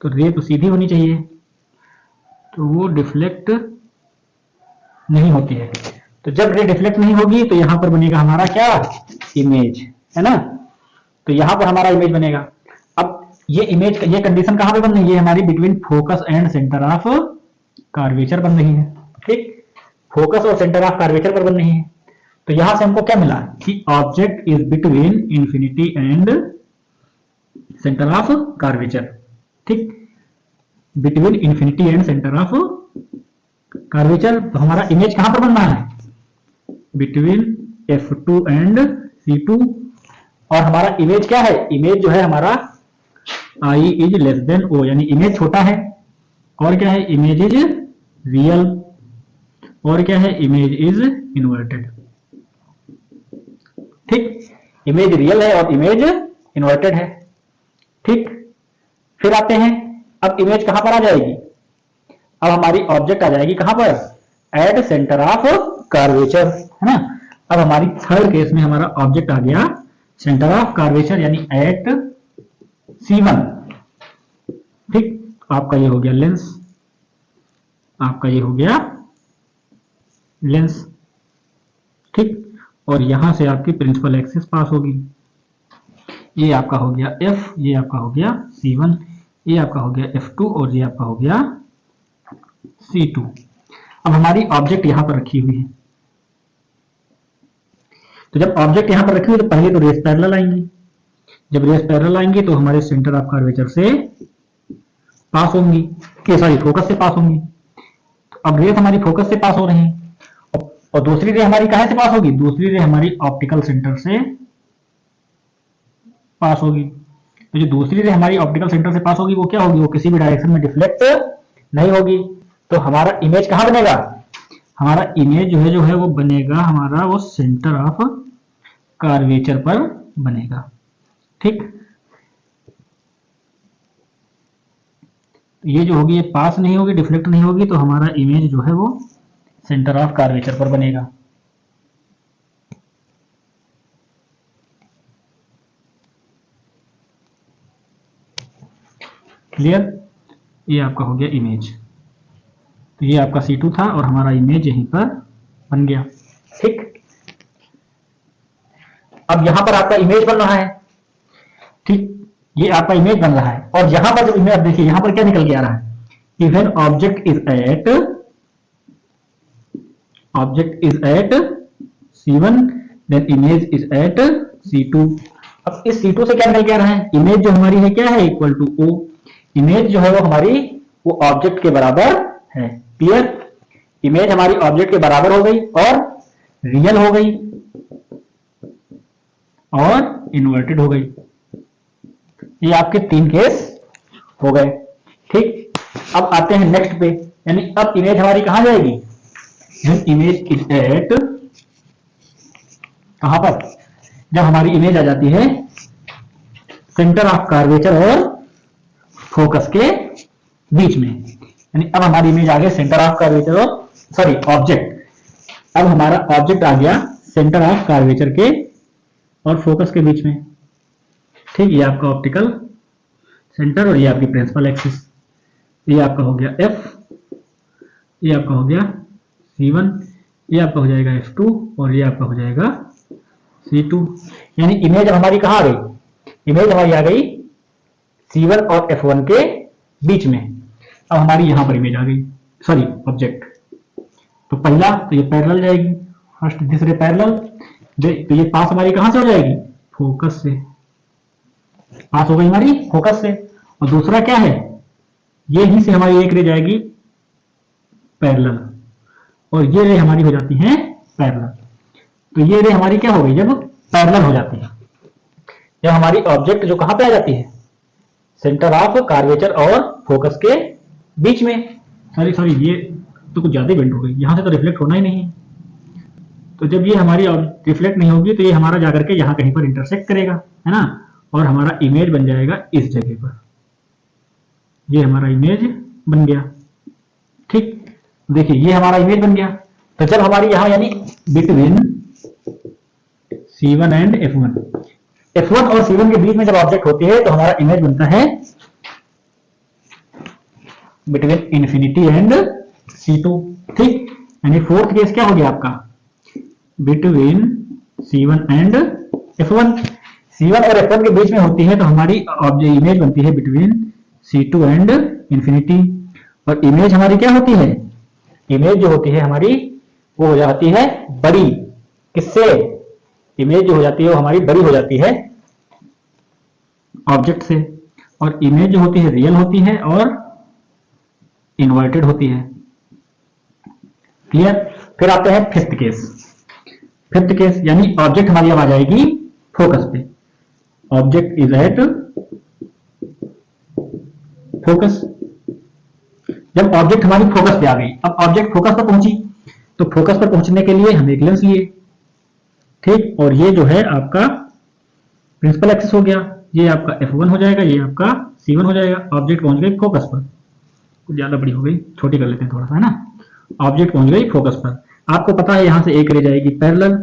तो रे तो सीधी होनी चाहिए, तो वो डिफ्लेक्ट नहीं होती है। तो जब रे डिफ्लेक्ट नहीं होगी तो यहां पर बनेगा हमारा क्या, इमेज, है ना। तो यहां पर हमारा इमेज बनेगा। अब ये इमेज, ये कंडीशन कहां पे बन रही है, हमारी between focus and centre of curvature बन रही है, ठीक। फोकस और सेंटर ऑफ कर्वेचर पर बन रही है। तो यहां से हमको क्या मिला कि object is between infinity and centre of curvature, ठीक। Between infinity and centre of curvature. तो हमारा इमेज कहां पर बनना है, बिटवीन F2 एंड C2। और हमारा इमेज क्या है, इमेज जो है हमारा I is less than O, यानी इमेज छोटा है। और क्या है, इमेज इज रियल। और क्या है, इमेज इज इन्वर्टेड, ठीक। इमेज रियल है और इमेज इन्वर्टेड है, ठीक। फिर आते हैं, अब इमेज कहां पर आ जाएगी, अब हमारी ऑब्जेक्ट आ जाएगी कहां पर, एट सेंटर ऑफ कर्वेचर, है ना। अब हमारी थर्ड केस में हमारा ऑब्जेक्ट आ गया सेंटर ऑफ कर्वेचर, यानी एट C1, ठीक। आपका ये हो गया लेंस, आपका ये हो गया लेंस, ठीक। और यहां से आपकी प्रिंसिपल एक्सिस पास होगी। ये आपका हो गया F, ये आपका हो गया C1, ये आपका हो गया F2 और ये आपका हो गया C2। अब हमारी ऑब्जेक्ट यहां पर रखी हुई है। तो जब ऑब्जेक्ट यहां पर रखी हुई तो पहले तो रेस पैरेलल आएंगी। जब रेस पैरेलल आएंगी तो हमारे सेंटर ऑफ कर्वेचर से पास होंगी, सॉरी फोकस से पास होंगी। तो अब रेस हमारी फोकस से पास हो रही है, और दूसरी रे हमारी कहां से पास होगी, दूसरी रे हमारी ऑप्टिकल सेंटर से पास होगी। तो जो दूसरी रे हमारी ऑप्टिकल सेंटर से पास होगी वो क्या होगी, वो किसी भी डायरेक्शन में डिफ्लेक्ट नहीं होगी। तो हमारा इमेज कहां बनेगा, हमारा इमेज जो है वो बनेगा हमारा वो सेंटर ऑफ कर्वेचर पर बनेगा, ठीक। ये जो होगी ये पास नहीं होगी, डिफ्लेक्ट नहीं होगी, तो हमारा इमेज जो है वो सेंटर ऑफ कर्वेचर पर बनेगा। क्लियर? ये आपका हो गया इमेज। तो ये आपका C2 था और हमारा इमेज यहीं पर बन गया। ठीक, अब यहां पर आपका इमेज बन रहा है। ठीक, ये आपका इमेज बन रहा है और यहां पर जब इमेज, देखिए यहां पर क्या निकल के आ रहा है, even object is at C1 then image is at C2। अब इस C2 से क्या निकल के आ रहा है, इमेज जो हमारी है क्या है, इक्वल टू O। इमेज जो है वो हमारी वो ऑब्जेक्ट के बराबर है। क्लियर? इमेज हमारी ऑब्जेक्ट के बराबर हो गई और रियल हो गई और इन्वर्टेड हो गई। ये आपके 3 केस हो गए। ठीक, अब आते हैं नेक्स्ट पे, यानी अब इमेज हमारी कहां जाएगी, इमेज इज एट, कहां पर, जब हमारी इमेज आ जाती है सेंटर ऑफ कर्वेचर और फोकस के बीच में, यानी अब हमारी इमेज आ गई सेंटर ऑफ कर्वेचर और सॉरी ऑब्जेक्ट, अब हमारा ऑब्जेक्ट आ गया सेंटर ऑफ कर्वेचर के और फोकस के बीच में। ठीक, ये आपका ऑप्टिकल सेंटर और ये आपकी प्रिंसिपल एक्सिस। ये आपका हो गया F, ये आपका हो गया C1, ये आपका हो जाएगा F2 और ये आपका हो जाएगा C2। यानी इमेज हमारी कहां आ गई, इमेज हमारी आ गई C1 और F1 के बीच में। अब हमारी यहां पर इमेज आ गई, सॉरी ऑब्जेक्ट। तो पहला तो ये पैरेलल जाएगी, फर्स्ट तीसरे पैरेलल, तो ये पास हमारी कहां से हो जाएगी, फोकस से, पास हो गई हमारी फोकस से। और दूसरा क्या है, ये ही से हमारी एक रे जाएगी पैरेलल और ये रे हमारी हो जाती है पैरेलल। तो ये रे हमारी क्या हो गई, जब पैरेलल हो जाती है, जब हमारी ऑब्जेक्ट जो कहां पे आ जाती है, सेंटर ऑफ कर्वेचर और फोकस के बीच में। सॉरी ये तो कुछ ज्यादा बेंड हो गई, यहां से तो रिफ्लेक्ट होना ही नहीं है। तो जब ये हमारी रिफ्लेक्ट नहीं होगी तो ये हमारा जाकर के यहां कहीं पर इंटरसेक्ट करेगा, है ना, और हमारा इमेज बन जाएगा इस जगह पर। ये हमारा इमेज बन गया। ठीक, देखिए ये हमारा इमेज बन गया। तो जब हमारी यहां यानी बिटवीन C1 एंड F1 और C1 के बीच में जब ऑब्जेक्ट होती है तो हमारा इमेज बनता है बिटवीन इन्फिनिटी एंड C2। ठीक, यानी फोर्थ केस क्या हो गया आपका, between C1 and F1। C1 और F1 के बीच में होती है तो हमारी इमेज बनती है बिटवीन C2 एंड इन्फिनिटी। और इमेज हमारी क्या होती है, इमेज जो होती है हमारी वो हो जाती है बड़ी, किससे, इमेज जो हो जाती है वो हमारी बड़ी हो जाती है ऑब्जेक्ट से। और इमेज जो होती है रियल होती है और इन्वर्टेड होती है। क्लियर? फिर आते हैं फिफ्थ केस। फिफ्थ केस यानी ऑब्जेक्ट हमारी अब आ जाएगी फोकस पे, ऑब्जेक्ट इज एट फोकस। जब ऑब्जेक्ट हमारी फोकस पे आ गई, अब ऑब्जेक्ट फोकस पर पहुंची, तो फोकस पर पहुंचने के लिए हम एक लेंस लिए। ठीक, और ये जो है आपका प्रिंसिपल एक्सिस हो गया, ये आपका F1 हो जाएगा, ये आपका C1 हो जाएगा। ऑब्जेक्ट पहुंच गई फोकस पर, कुछ ज्यादा बड़ी हो गई, छोटी कर लेते हैं थोड़ा सा, है ना। ऑब्जेक्ट पहुंच गई फोकस पर। आपको पता है यहां से एक रे जाएगी पैरेलल,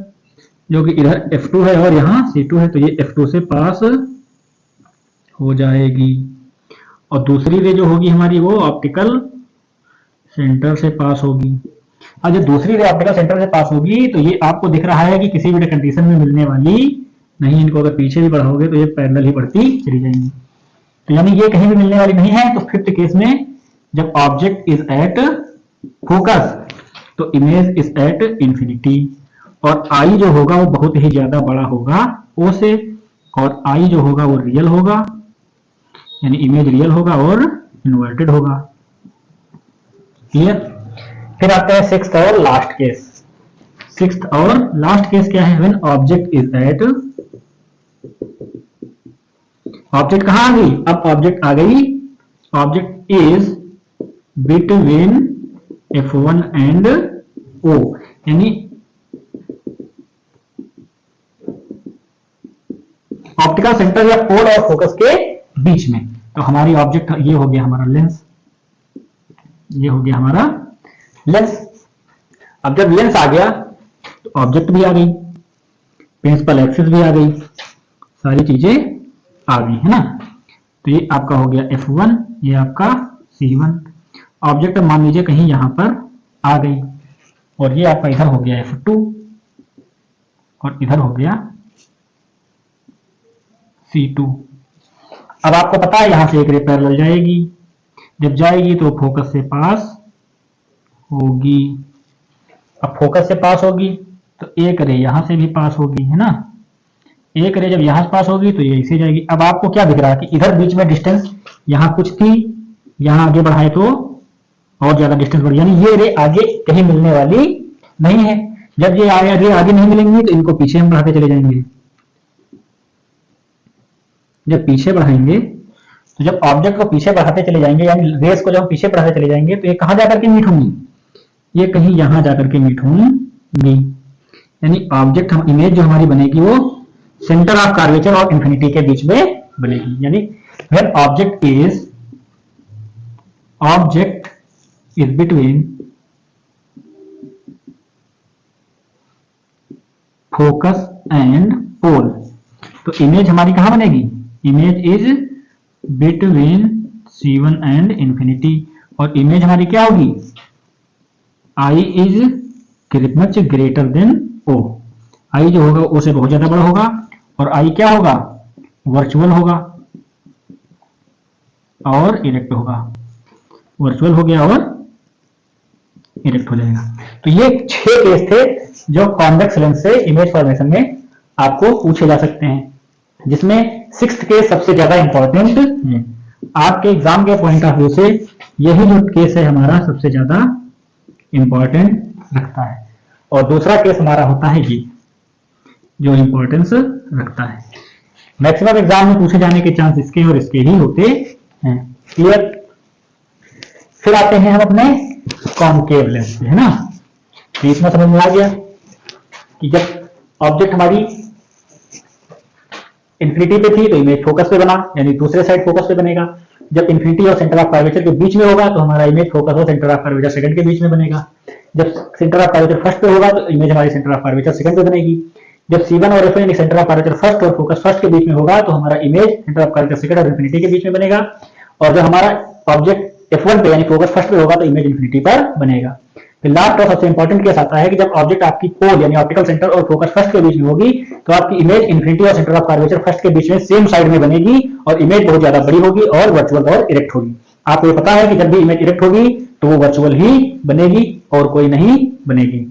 जो कि इधर F2 है और यहाँ C2 है, तो ये F2 से पास हो जाएगी। और दूसरी रे जो होगी हमारी वो ऑप्टिकल सेंटर से पास होगी। अब जब दूसरी रे ऑप्टिकल सेंटर से पास होगी तो ये आपको दिख रहा है कि किसी भी कंडीशन में मिलने वाली नहीं, इनको अगर पीछे भी बढ़ाओगे तो ये पैरेलल ही बढ़ती चली जाएंगी। तो यानी ये कहीं भी मिलने वाली नहीं है। तो फिफ्थ केस में जब ऑब्जेक्ट इज एट फोकस तो इमेज इज एट इंफिनिटी, और आई जो होगा वो बहुत ही ज्यादा बड़ा होगा ओ से, और आई जो होगा वो रियल होगा, यानी इमेज रियल होगा और इन्वर्टेड होगा। क्लियर? फिर आते हैं सिक्स्थ और लास्ट केस। सिक्स्थ और लास्ट केस क्या है, when object is at, object कहां आ गई, अब ऑब्जेक्ट आ गई, object is between F1 and O, यानी ऑप्टिकल सेंटर या पोल और फोकस के बीच में। तो हमारी ऑब्जेक्ट ये हो गया हमारा लेंस, ये हो गया हमारा लेंस। अब जब लेंस आ गया तो ऑब्जेक्ट भी आ गई, प्रिंसिपल एक्सिस भी आ गई, सारी चीजें आ गई, है ना। तो ये आपका हो गया F1, ये आपका C1। ऑब्जेक्ट मान लीजिए कहीं यहां पर आ गई और ये आपका इधर हो गया F2 और इधर हो गया C2। अब आपको पता है यहां से एक रे पैरेलल जाएगी, जब जाएगी तो फोकस से पास होगी। अब फोकस से पास होगी तो एक रे यहां से भी पास होगी, है ना। एक रे जब यहां से पास होगी तो ये इसे जाएगी। अब आपको क्या दिख रहा है कि इधर बीच में डिस्टेंस यहां कुछ थी, यहां आगे बढ़ाए तो और ज्यादा डिस्टेंस बढ़, यानी ये रे आगे कहीं मिलने वाली नहीं है। जब ये रे आगे नहीं मिलेंगी तो इनको पीछे हम बढ़ाते चले जाएंगे। जब पीछे बढ़ाएंगे तो जब ऑब्जेक्ट को पीछे बढ़ाते चले जाएंगे, यानी रेस को जब हम पीछे बढ़ाते चले जाएंगे तो ये कहां जाकर के मीट होंगी, ये कहीं यहां जाकर के मीट होंगी। यानी ऑब्जेक्ट हम इमेज जो हमारी बनेगी वो सेंटर ऑफ कर्वेचर और इंफिनिटी के बीच में बनेगी। यानी when object is between focus and pole, तो इमेज हमारी कहां बनेगी, image is between C1 and infinity. और इमेज हमारी क्या होगी, I is much greater than O। I जो होगा O से बहुत ज्यादा बड़ा होगा और I क्या होगा, वर्चुअल होगा और इरेक्ट होगा। वर्चुअल हो गया और इरेक्ट हो जाएगा। तो ये 6 केस थे जो कॉन्वेक्स लेंस से इमेज फॉर्मेशन में आपको पूछे जा सकते हैं, जिसमें 6th केस सबसे ज्यादा इंपॉर्टेंट है। आपके एग्जाम के पॉइंट ऑफ व्यू से यही जो केस है हमारा सबसे ज्यादा इंपॉर्टेंट रखता है। और दूसरा केस हमारा होता है ये जो इंपॉर्टेंस रखता है। मैक्सिमम एग्जाम में पूछे जाने के चांस इसके और इसके ही होते हैं। क्लियर। फिर आते हैं हम अपने कॉनकेव लेंस पे, है ना। तो इसमें समझ में आ गया कि जब ऑब्जेक्ट हमारी इंफिनिटी पे थी तो इमेज फोकस पे बना, यानी दूसरे साइड फोकस पे बनेगा। जब इंफिनिटी और सेंटर ऑफ कर्वेचर के बीच में होगा तो हमारा इमेज फोकस और सेंटर ऑफ कर्वेचर सेकंड के बीच में बनेगा। जब सेंटर ऑफ कर्वेचर फर्स्ट पे होगा तो इमेज हमारी सेंटर ऑफ कर्वेचर सेकंड पे बनेगी। जब C1 और F1 यानी सेंटर ऑफ कर्वेचर फर्स्ट और फोकस फर्स्ट के बीच में होगा तो हमारा image centre of curvature second और इंफिनिटी के बीच में बनेगा। और जब हमारा ऑब्जेक्ट F1 पे यानी फोकस फर्स्ट पे होगा तो इमेज इंफिनिटी पर बनेगा। फिर लास्ट और सबसे इंपॉर्टेंट केस आता है कि जब ऑब्जेक्ट आपकी पोल यानी ऑप्टिकल सेंटर और फोकस फर्स्ट के बीच में होगी तो आपकी इमेज इंफिनिटी और सेंटर ऑफ कर्वेचर फर्स्ट के बीच में सेम साइड में बनेगी और इमेज बहुत ज्यादा बड़ी होगी और वर्चुअल और इरेक्ट होगी। आपको ये पता है कि जब भी इमेज इरेक्ट होगी तो वो वर्चुअल ही बनेगी और कोई नहीं बनेगी।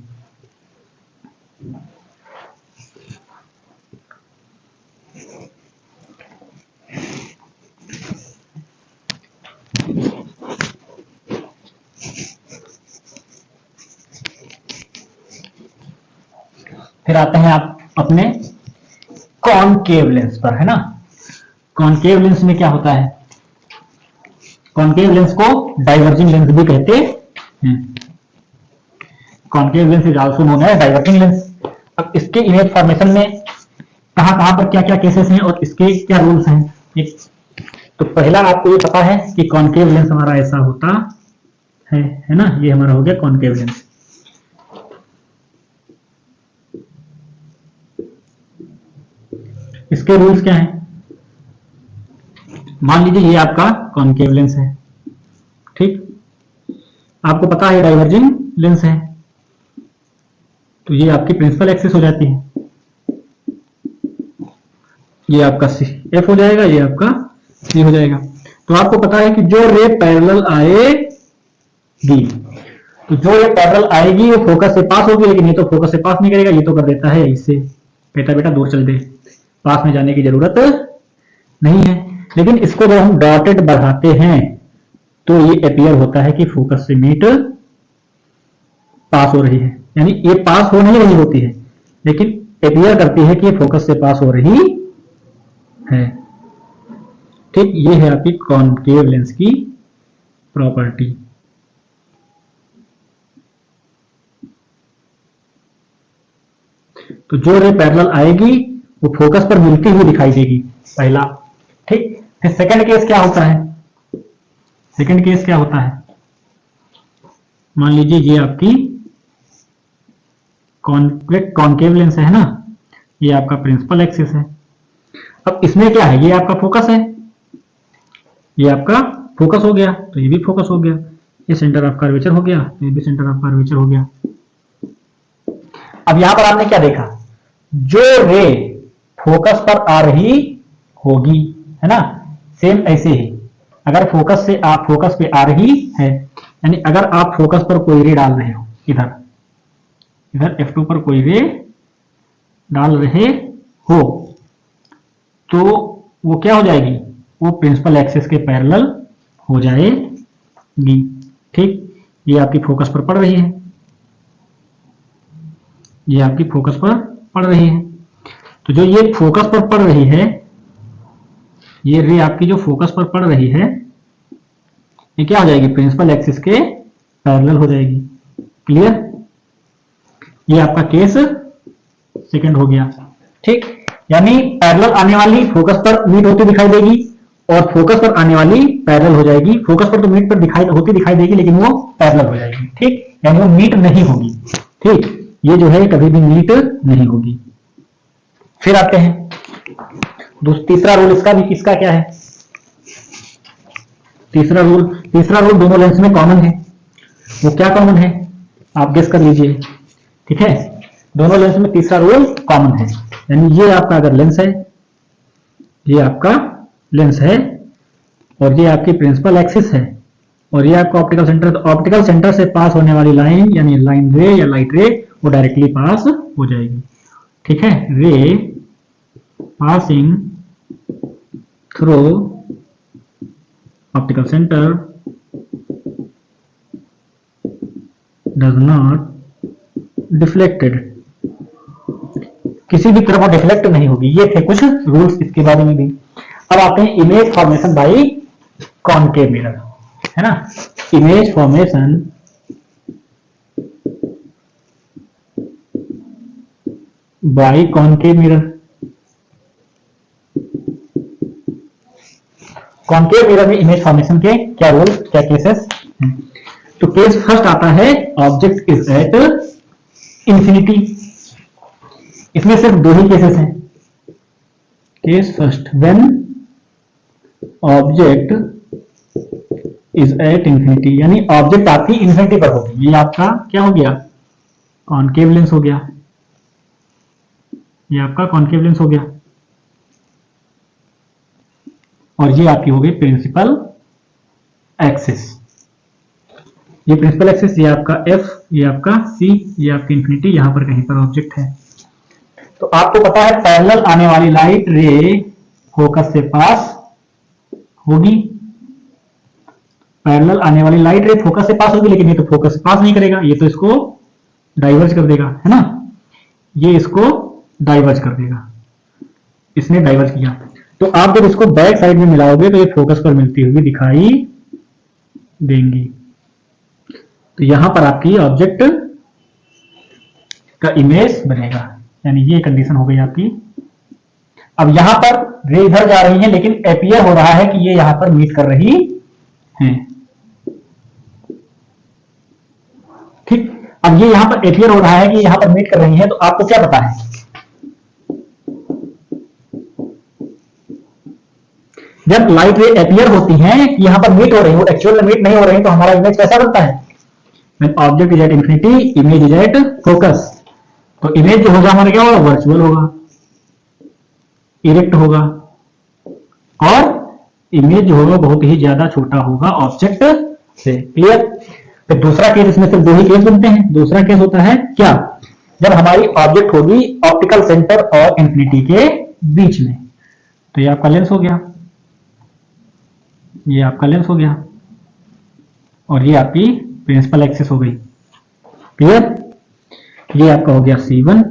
फिर आते हैं आप अपने कॉनकेव लेंस पर, है ना। कॉनकेव लेंस में क्या होता है, कॉनकेव लेंस को डाइवर्जिंग लेंस भी कहते हैं। Concave lens is also known as diverging lens. अब इसके इमेज फॉर्मेशन में कहां पर क्या क्या केसेस हैं और इसके क्या रूल्स हैं। तो पहला आपको ये पता है कि कॉनकेव लेंस हमारा ऐसा होता है ना। ये हमारा हो गया कॉनकेव लेंस। इसके रूल्स क्या हैं, मान लीजिए ये आपका कॉनकेव लेंस है, ठीक। आपको पता है डाइवर्जिंग लेंस है तो ये आपकी प्रिंसिपल एक्सिस हो जाती है। ये आपका F हो जाएगा, ये आपका C हो जाएगा। तो आपको पता है कि जो रे पैरेलल आएगी, तो जो ये पैरेलल आएगी वो फोकस से पास होगी, लेकिन ये तो फोकस से पास नहीं करेगा, ये तो कर देता है इससे, बेटा बेटा दूर चल दे, पास में जाने की जरूरत नहीं है। लेकिन इसको जब हम डॉटेड बढ़ाते हैं तो ये अपीयर होता है कि फोकस से मीट पास हो रही है, यानी ये पास हो नहीं रही होती है लेकिन अपीयर करती है कि ये फोकस से पास हो रही है, ठीक। ये है आपकी कॉनकेव लेंस की प्रॉपर्टी। तो जो रे पैरेलल आएगी वो फोकस पर मिलती हुई दिखाई देगी, पहला, ठीक। फिर सेकंड केस क्या होता है, सेकंड केस क्या होता है, मान लीजिए ये आपकी कॉनकेव लेंस है ना, ये आपका प्रिंसिपल एक्सिस है। अब इसमें क्या है, ये आपका फोकस है, ये आपका फोकस हो गया, तो ये भी फोकस हो गया। ये सेंटर ऑफ कर्वेचर हो गया, तो ये भी सेंटर ऑफ कर्वेचर हो गया। अब यहां पर आपने क्या देखा, जो रे फोकस पर आ रही होगी, है ना, सेम ऐसे ही अगर फोकस से आप फोकस पे आ रही है, यानी अगर आप फोकस पर कोई रे डाल रहे हो, इधर इधर F2 पर कोई रे डाल रहे हो, तो वो क्या हो जाएगी, वो प्रिंसिपल एक्सिस के पैरेलल हो जाएगी। ठीक, ये आपकी फोकस पर पड़ रही है, ये आपकी फोकस पर पड़ रही है। तो जो ये फोकस पर पड़ रही है, ये रे आपकी जो फोकस पर पड़ रही है, ये क्या हो जाएगी, प्रिंसिपल एक्सिस के पैरेलल हो जाएगी। क्लियर, ये आपका केस सेकंड हो गया। ठीक, यानी पैरेलल आने वाली फोकस पर मीट होती दिखाई देगी और फोकस पर आने वाली पैरेलल हो जाएगी। फोकस पर तो मीट पर दिखाई देगी, लेकिन वो पैरेलल हो जाएगी। ठीक, यानी वो मीट नहीं होगी। ठीक, ये जो है कभी भी मीट नहीं होगी। फिर आते हैं तीसरा रूल, इसका क्या है, तीसरा रूल दोनों लेंस में कॉमन है। वो क्या कॉमन है, आप गेस कर लीजिए। ठीक है, दोनों लेंस में तीसरा रूल कॉमन है, यानी ये आपका अगर लेंस है, ये आपका लेंस है और ये आपकी प्रिंसिपल एक्सिस है और ये आपका ऑप्टिकल सेंटर, तो ऑप्टिकल सेंटर से पास होने वाली लाइन यानी लाइन रे या लाइट रे वो डायरेक्टली पास हो जाएगी। ठीक है, रे passing through optical centre does not deflected, किसी भी तरफ डिफ्लेक्ट नहीं होगी। ये थे कुछ रूल्स इसके बारे में भी। अब आते हैं image formation by concave mirror, है ना, image formation by concave mirror. Concave mirror में इमेज फॉर्मेशन के क्या रूल, क्या केसेस हैं? तो केस फर्स्ट आता है ऑब्जेक्ट इज एट इंफिनिटी। इसमें सिर्फ दो ही केसेस हैं। Case first, when object is at infinity, यानी ऑब्जेक्ट आपकी इंफिनिटी पर होगी। ये आपका क्या हो गया, कॉनकेव लेंस हो गया, ये आपका कॉनकेव लेंस हो गया और ये आपकी हो गई प्रिंसिपल एक्सिस। ये प्रिंसिपल एक्सिस, ये आपका F, ये आपका C, ये आपकी इंफिनिटी, यहां पर कहीं पर ऑब्जेक्ट है। तो आपको पता है पैरेलल आने वाली लाइट रे फोकस से पास होगी, पैरेलल आने वाली लाइट रे फोकस से पास होगी, लेकिन ये तो फोकस से पास नहीं करेगा, ये तो इसको डाइवर्ज कर देगा, है ना, ये इसको डाइवर्ज कर देगा, इसने डाइवर्ज किया। तो आप जब इसको बैक साइड में मिलाओगे तो ये फोकस पर मिलती हुई दिखाई देंगी। तो यहां पर आपकी ऑब्जेक्ट का इमेज बनेगा, यानी ये कंडीशन हो गई आपकी। अब यहां पर रे इधर जा रही है, लेकिन अपीयर हो रहा है कि ये यहां पर मीट कर रही है। ठीक, अब ये यहां पर अपीयर हो रहा है कि यहां पर मीट कर रही है, तो आपको क्या पता है, जब लाइट रे अपीयर होती हैं कि यहां पर मीट हो रही है, वो एक्चुअल में मीट नहीं हो रही है, तो हमारा इमेज कैसा बनता है, when object is at infinity, image is at focus। तो इमेज जो होगा हमारा क्या होगा, वर्चुअल होगा, इरेक्ट होगा, और इमेज जो होगा बहुत ही ज्यादा छोटा होगा ऑब्जेक्ट से। क्लियर। तो दूसरा केस, इसमें सिर्फ दो ही केस बनते हैं। दूसरा केस होता है क्या, जब हमारी ऑब्जेक्ट होगी ऑप्टिकल सेंटर और इंफिनिटी के बीच में। तो ये आपका लेंस हो गया, ये आपका लेंस हो गया और ये आपकी प्रिंसिपल एक्सिस हो गई। क्लियर। ये आपका हो गया C1,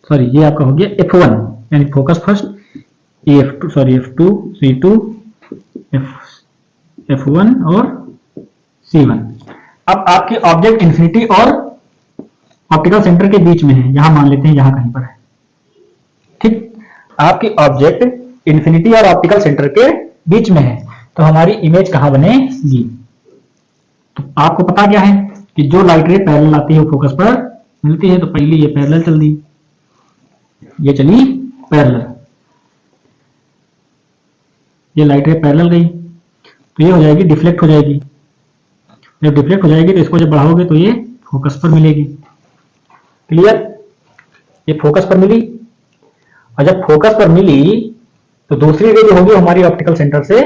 सॉरी ये आपका हो गया F1 यानी फोकस फर्स्ट, ये F2 sorry F2 C2 F1 और C1। अब आपके ऑब्जेक्ट इंफिनिटी और ऑप्टिकल सेंटर के बीच में है, यहां मान लेते हैं यहां कहीं पर है। ठीक, आपकी ऑब्जेक्ट इंफिनिटी और ऑप्टिकल सेंटर के बीच में है, तो हमारी इमेज कहां बनेगी। तो आपको पता क्या है कि जो लाइट रे पैरेलल आती है वो फोकस पर मिलती है। तो पहले ये पैरेलल चल दी, ये चली पैरेलल, ये लाइट रे पैरेलल गई, तो ये हो जाएगी डिफ्लेक्ट हो जाएगी। जब डिफ्लेक्ट हो जाएगी तो इसको जब बढ़ाओगे तो ये फोकस पर मिलेगी। क्लियर? ये फोकस पर मिली, और जब फोकस पर मिली तो दूसरी रे जो होगी वो हमारी ऑप्टिकल सेंटर से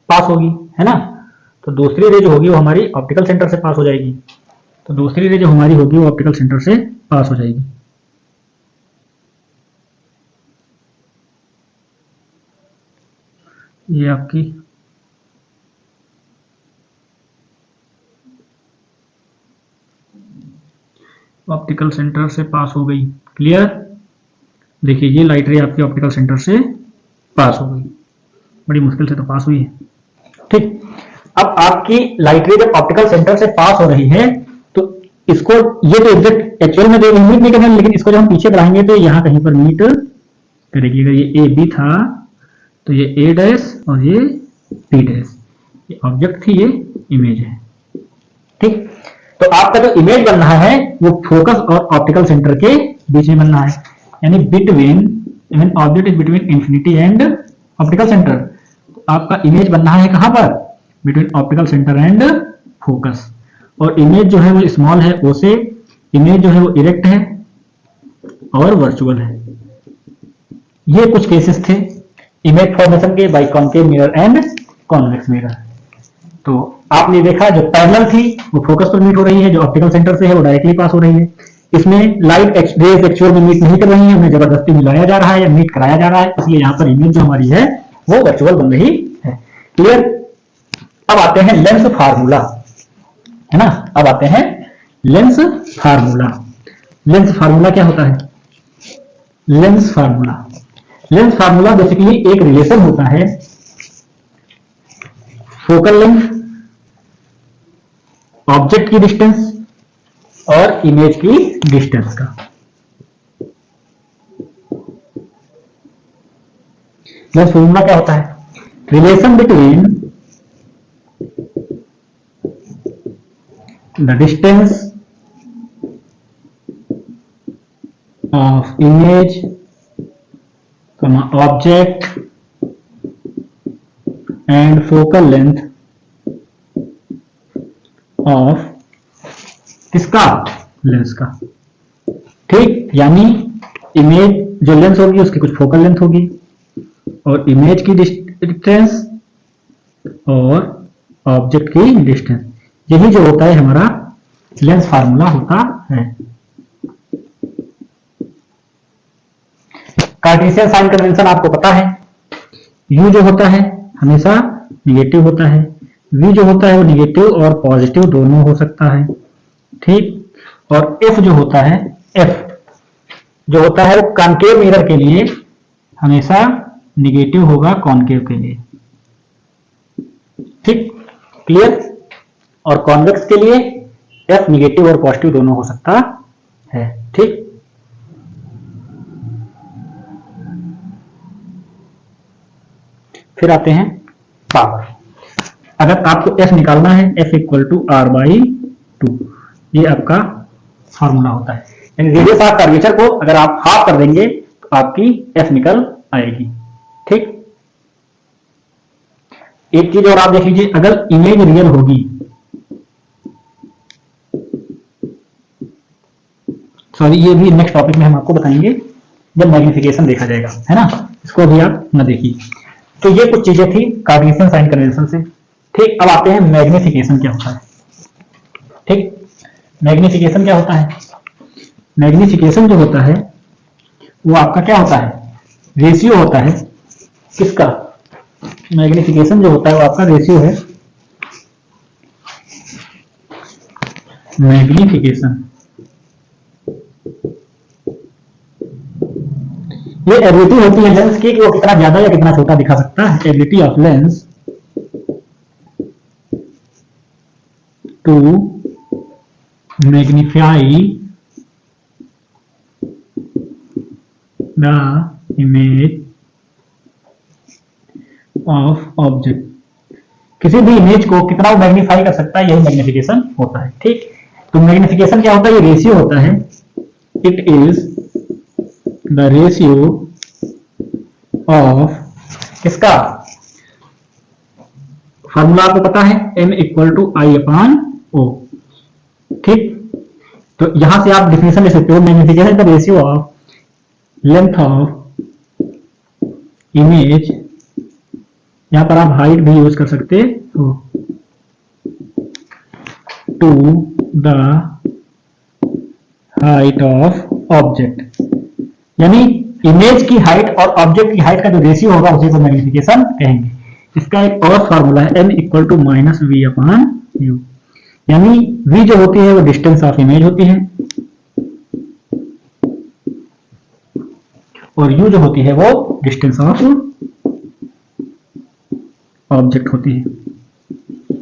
पास होगी, है ना। तो दूसरी रे जो होगी वो हमारी ऑप्टिकल सेंटर से पास हो जाएगी। तो दूसरी रे जो हमारी होगी वो ऑप्टिकल सेंटर से पास हो जाएगी। ये आपकी ऑप्टिकल सेंटर से पास हो गई। क्लियर? देखिए ये लाइट रे आपकी ऑप्टिकल सेंटर से पास हो गई, बड़ी मुश्किल से तो पास हुई है। ठीक, अब आपकी लाइट रे जब ऑप्टिकल सेंटर से पास हो रही है तो इसको, ये तो एग्जैक्ट एक्चुअल में मीट नहीं करना, लेकिन इसको जब हम पीछे बढ़ाएंगे तो यहाँ कहीं पर मीट करेगी। अगर ये ए बी था तो ये ए डैश और ये बी डैश, ये ऑब्जेक्ट थी, ये इमेज है। ठीक, तो आपका जो इमेज बन रहा है वो फोकस और ऑप्टिकल सेंटर के बीच में बनना है, यानी between object is between infinity and optical centre. तो आपका इमेज बनना है कहां पर? Between optical centre and focus. और इमेज जो है वो स्मॉल है ओ से, इमेज जो है वो इरेक्ट है और वर्चुअल है। ये कुछ केसेस थे इमेज फॉर्मेशन के by concave mirror and convex mirror. तो आपने देखा जो पैरेलल थी वो फोकस पर मीट हो रही है, जो ऑप्टिकल सेंटर से है वो डायरेक्टली पास हो रही है। इसमें लाइट रेज एक्चुअल में मीट नहीं कर रही है, उन्हें जबरदस्ती मिलाया जा रहा है या मीट कराया जा रहा है, इसलिए यहाँ पर इमेज जो हमारी है वो वर्चुअल बन रही है। क्लियर? अब आते हैं लेंस फार्मूला, है ना। अब आते हैं लेंस फार्मूला। लेंस फार्मूला क्या होता है? लेंस फार्मूला बेसिकली एक रिलेशन होता है फोकल लेंथ, ऑब्जेक्ट की डिस्टेंस और इमेज की डिस्टेंस का। लेंस फार्मूला क्या होता है? Relation between the distance of image, object and focal length of किसका? लेंस का। ठीक, यानी इमेज जो लेंस होगी उसकी कुछ फोकल लेंथ होगी और इमेज की डिस्टेंस और ऑब्जेक्ट की डिस्टेंस, यही जो होता है हमारा लेंस फार्मूला होता है। कार्टेशियन साइन कन्वेंशन आपको पता है, U जो होता है हमेशा निगेटिव होता है, V जो होता है वो निगेटिव और पॉजिटिव दोनों हो सकता है। ठीक, और F जो होता है, F जो होता है वो कॉन्केव मिरर के लिए हमेशा निगेटिव होगा कॉन्केव के लिए। ठीक, क्लियर? और कॉन्वेक्स के लिए F निगेटिव और पॉजिटिव दोनों हो सकता है। ठीक, फिर आते हैं पावर। अगर आपको F निकालना है, F इक्वल टू R/2, ये आपका फॉर्मूला होता है। यानी रेडियस ऑफ कर्वेचर को अगर आप हाफ कर देंगे तो आपकी F निकल आएगी। ठीक, एक चीज और आप देख लीजिए, अगर इमेज रियल होगी, सॉरी ये भी नेक्स्ट टॉपिक में हम आपको बताएंगे जब मैग्निफिकेशन देखा जाएगा, है ना, इसको भी आप न देखिए। तो ये कुछ चीजें थी कार्टेशियन साइन कन्वेंशन से। ठीक, अब आते हैं मैग्निफिकेशन क्या होता है। ठीक, मैग्निफिकेशन क्या होता है? मैग्निफिकेशन जो होता है वो आपका क्या होता है? रेशियो होता है। किसका? मैग्निफिकेशन जो होता है वो आपका रेशियो है। मैग्निफिकेशन ये एबिलिटी होती है लेंस की कि वो कितना ज्यादा या कितना छोटा दिखा सकता है। Ability of lens to magnify the image of object, किसी भी इमेज को कितना वो मैग्नीफाई कर सकता है, यही मैग्निफिकेशन होता है। ठीक, तो मैग्निफिकेशन क्या होता है? ये रेशियो होता है। It is the ratio of किसका? फॉर्मूला आपको पता है, m equal to I upon O. ठीक, तो यहां से आप डिफिनेशन ले सकते हो, magnification the ratio of length of image, यहां पर आप हाइट भी यूज कर सकते हो, to the height of object, यानी इमेज की हाइट और ऑब्जेक्ट की हाइट का जो रेशियो होगा उसी को मैग्निफिकेशन कहेंगे। इसका एक और फॉर्मूला है, m equal to minus V upon U, यानी v जो होती है वो डिस्टेंस ऑफ इमेज होती है और u जो होती है वो डिस्टेंस ऑफ ऑब्जेक्ट होती है।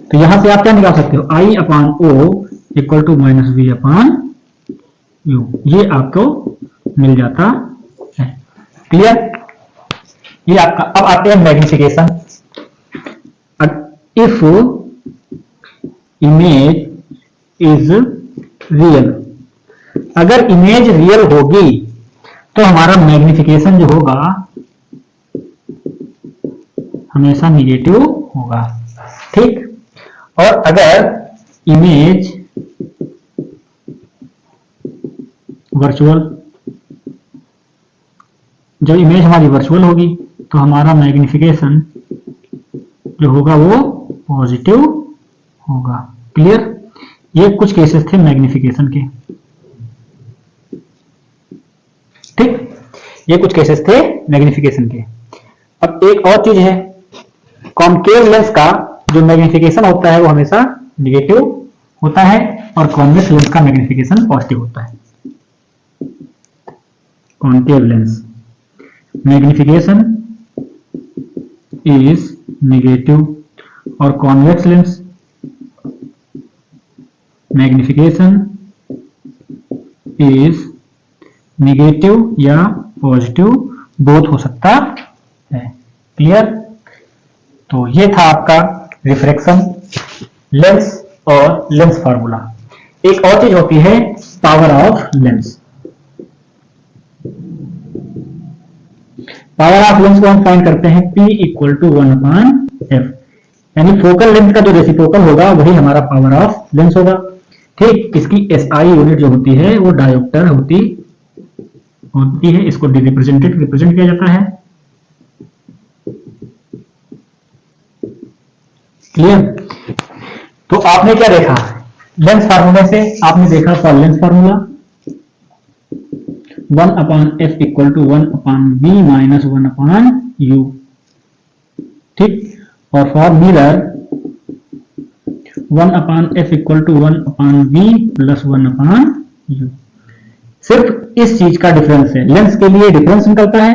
तो यहां से आप क्या निकाल सकते हो, i अपान o equal to minus V upon U, ये आपको मिल जाता है। क्लियर, ये आपका। अब आते हैं magnification. If image is real, अगर इमेज रियल होगी तो हमारा मैग्निफिकेशन जो होगा हमेशा निगेटिव होगा। ठीक, और अगर इमेज वर्चुअल, जब इमेज हमारी वर्चुअल होगी तो हमारा मैग्निफिकेशन जो होगा वो पॉजिटिव होगा। क्लियर, ये कुछ केसेस थे मैग्निफिकेशन के। ठीक, ये कुछ केसेस थे मैग्निफिकेशन के। अब एक और चीज है, कॉनकेव लेंस का जो मैग्निफिकेशन होता है वो हमेशा निगेटिव होता है और कॉन्वेक्स लेंस का मैग्निफिकेशन पॉजिटिव होता है। Concave lens magnification is negative और convex lens magnification is negative या पॉजिटिव, बोथ हो सकता है। क्लियर, तो ये था आपका रिफ्रैक्शन, लेंस और लेंस फार्मूला। एक और चीज होती है power of lens. Power of lens को हम फाइंड करते हैं P इक्वल टू 1/f, यानी फोकल लेंथ का जो रेसिप्रोकल होगा वही हमारा पावर ऑफ लेंस होगा। ठीक, इसकी SI यूनिट जो होती है वो डायोप्टर होती है, इसको रिप्रेजेंट किया जाता है। क्लियर, तो आपने क्या देखा लेंस फार्मूले से, आपने देखा for lens formula 1/f equal to 1/v minus 1/u। ठीक, और for mirror 1/f equal to 1/v plus 1/u। सिर्फ इस चीज का डिफरेंस है, लेंस के लिए डिफरेंस निकलता है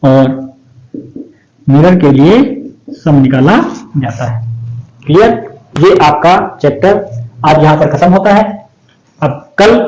और मिरर के लिए सम निकाला जाता है। क्लियर, ये आपका चैप्टर आज यहां पर खत्म होता है। अब कल